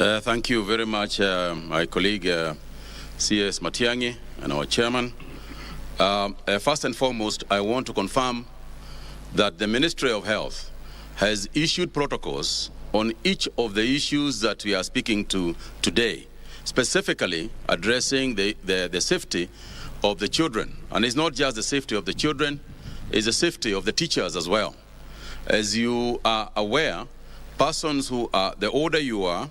Thank you very much, my colleague CS Matiang'i and our chairman. First and foremost, I want to confirm that the Ministry of Health has issued protocols on each of the issues that we are speaking to today, specifically addressing the safety of the children. And it's not just the safety of the children, it's the safety of the teachers as well. As you are aware, persons who are, the older you are,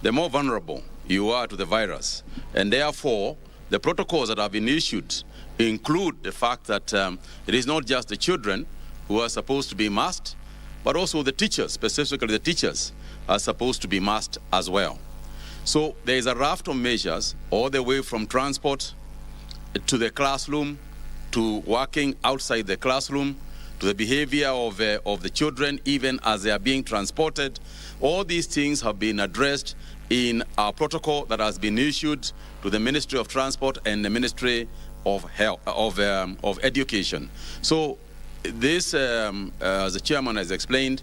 the more vulnerable you are to the virus. And therefore, the protocols that have been issued include the fact that it is not just the children who are supposed to be masked, but also the teachers, specifically the teachers, are supposed to be masked as well. So there is a raft of measures all the way from transport to the classroom, to working outside the classroom, to the behavior of the children, even as they are being transported. All these things have been addressed in our protocol that has been issued to the Ministry of Transport and the Ministry of Health, of Education. So this, as the chairman has explained,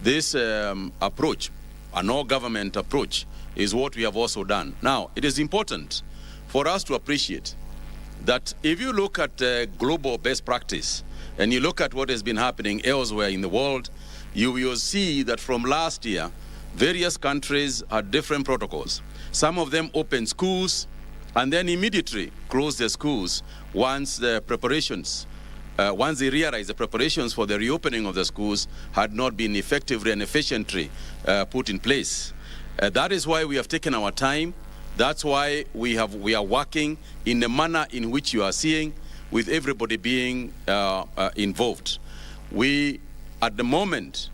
this approach, an all-government approach, is what we have also done. Now, it is important for us to appreciate that if you look at global best practice and you look at what has been happening elsewhere in the world, you will see that from last year, various countries had different protocols. Some of them opened schools and then immediately closed their schools once the preparations, once they realized the preparations for the reopening of the schools had not been effectively and efficiently put in place. That is why we have taken our time. That's why we are working in the manner in which you are seeing, with everybody being involved. We, at the moment,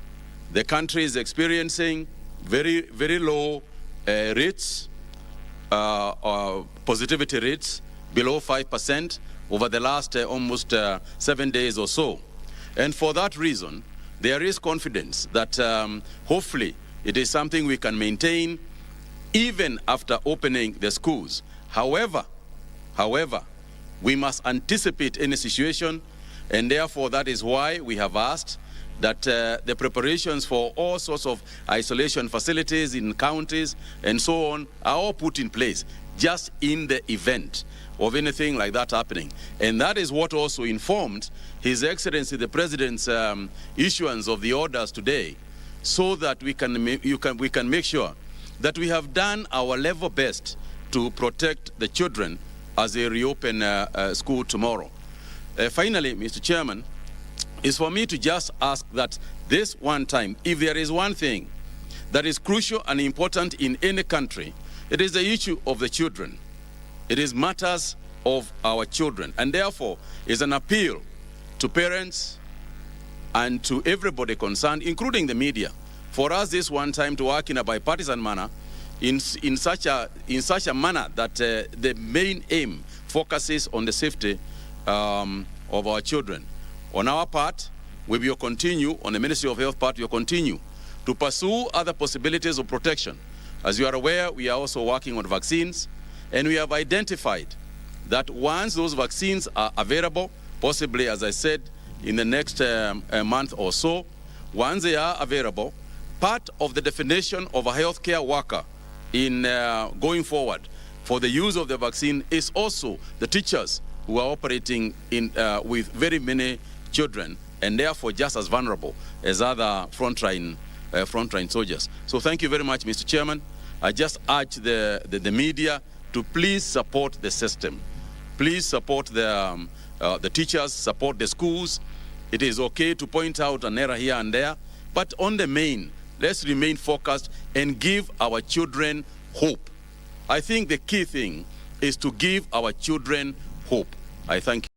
the country is experiencing very, very low rates, positivity rates, below 5% over the last almost 7 days or so. And for that reason, there is confidence that hopefully it is something we can maintain even after opening the schools. However, we must anticipate any situation, and therefore that is why we have asked that the preparations for all sorts of isolation facilities in counties and so on are all put in place just in the event of anything like that happening. And that is what also informed His Excellency the President's issuance of the orders today, so that we can make sure that we have done our level best to protect the children as they reopen school tomorrow. Finally, Mr. Chairman, is for me to just ask that this one time, if there is one thing that is crucial and important in any country, it is the issue of the children. It is matters of our children, and therefore is an appeal to parents and to everybody concerned, including the media, for us this one time to work in a bipartisan manner, in such a manner that the main aim focuses on the safety of our children. On our part, we will continue, on the Ministry of Health part, we will continue to pursue other possibilities of protection. As you are aware, we are also working on vaccines, and we have identified that once those vaccines are available, possibly, as I said, in the next month or so, once they are available, part of the definition of a healthcare worker in going forward for the use of the vaccine is also the teachers who are operating in, with very many children, and therefore just as vulnerable as other frontline soldiers. So thank you very much, Mr. Chairman. I just urge the media to please support the system. Please support the teachers, support the schools. It is okay to point out an error here and there, but on the main, let's remain focused and give our children hope. I think the key thing is to give our children hope. I thank you.